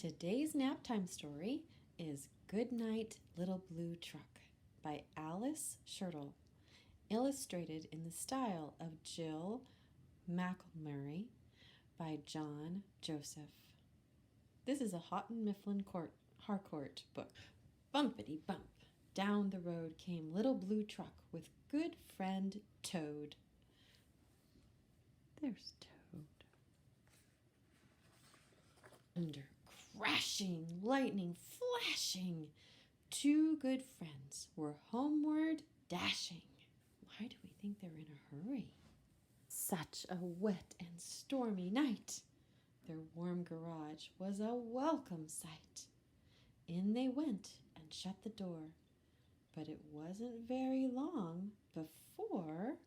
Today's nap time story is Good Night, Little Blue Truck by Alice Schmertle, illustrated in the style of Jill McElmurray by John Joseph. This is a Houghton Mifflin Harcourt book. Bumpity bump, down the road came Little Blue Truck with good friend Toad. There's Toad. Thunder crashing, lightning flashing. Two good friends were homeward dashing. Why do we think they're in a hurry? Such a wet and stormy night. Their warm garage was a welcome sight. In they went and shut the door, but it wasn't very long before...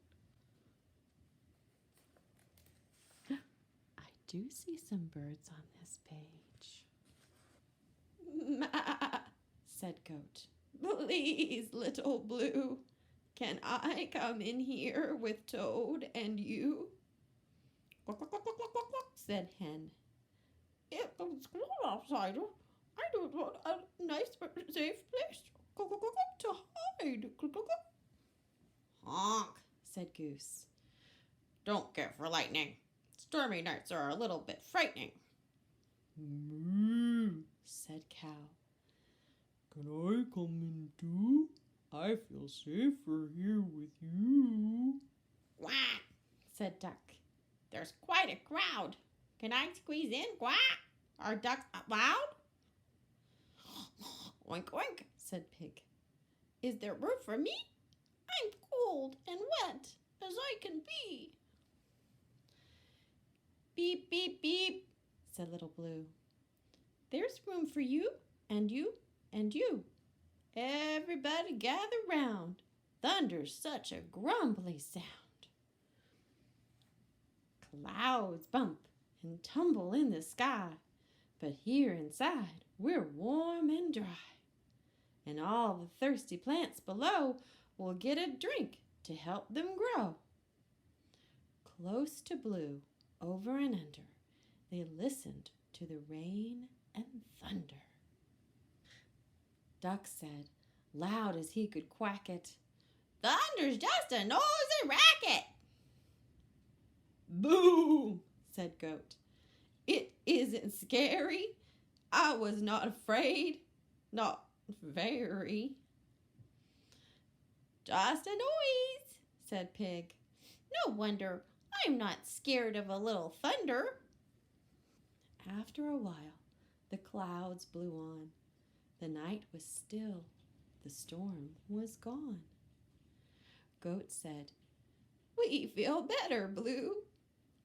I do see some birds on this page. "Ma," said Goat. "Please, Little Blue, can I come in here with Toad and you?" "Quack, quack, quack, quack, quack, quack," said Hen. "It's cold outside. I don't want a nice, safe place to hide." "Honk," said Goose. "Don't care for lightning. Stormy nights are a little bit frightening." "Moo," said Cow. "Can I come in too? I feel safer here with you." "Quack," said Duck. "There's quite a crowd. Can I squeeze in? Quack. Are ducks loud?" "Oink, oink," said Pig. "Is there room for me? I'm cold and wet as I can be." "Beep, beep, beep," said Little Blue. "There's room for you and you and you. Everybody gather round. Thunder's such a grumbly sound." Clouds bump and tumble in the sky, but here inside we're warm and dry. And all the thirsty plants below will get a drink to help them grow. Close to Blue, over and under, they listened to the rain and thunder. Duck said, loud as he could quack it, "Thunder's just a noisy racket." "Boom," said Goat. "It isn't scary. I was not afraid. Not very." "Just a noise," said Pig. "No wonder I'm not scared of a little thunder." After a while, the clouds blew on. The night was still. The storm was gone. Goat said, "We feel better, Blue.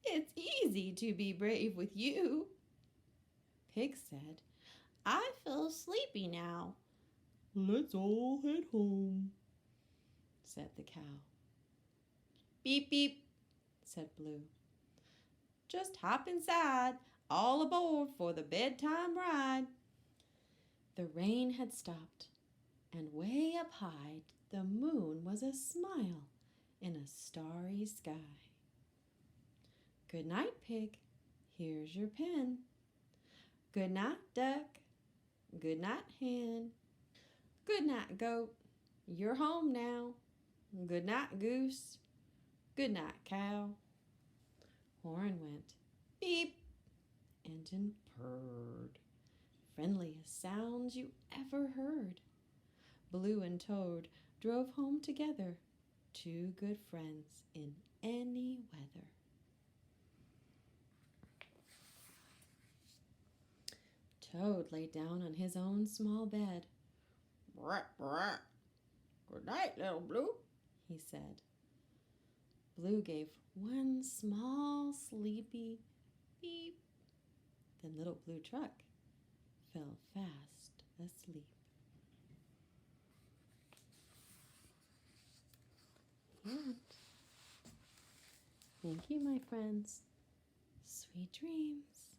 It's easy to be brave with you." Pig said, "I feel sleepy now." "Let's all head home," said the cow. "Beep, beep," said Blue. "Just hop inside, all aboard for the bedtime ride." The rain had stopped, and way up high the moon was a smile in a starry sky. "Good night, Pig. Here's your pen." "Good night, Duck. Good night, Hen. Good night, Goat. You're home now. Good night, Goose. Good night, Cow." Horn went beep. Engine purred. Friendliest sounds you ever heard. Blue and Toad drove home together, two good friends in any weather. Toad lay down on his own small bed. "Brat, brat. Good night, Little Blue," he said. Blue gave one small sleepy beep. Then Little Blue Truck fell fast asleep. And thank you, my friends. Sweet dreams.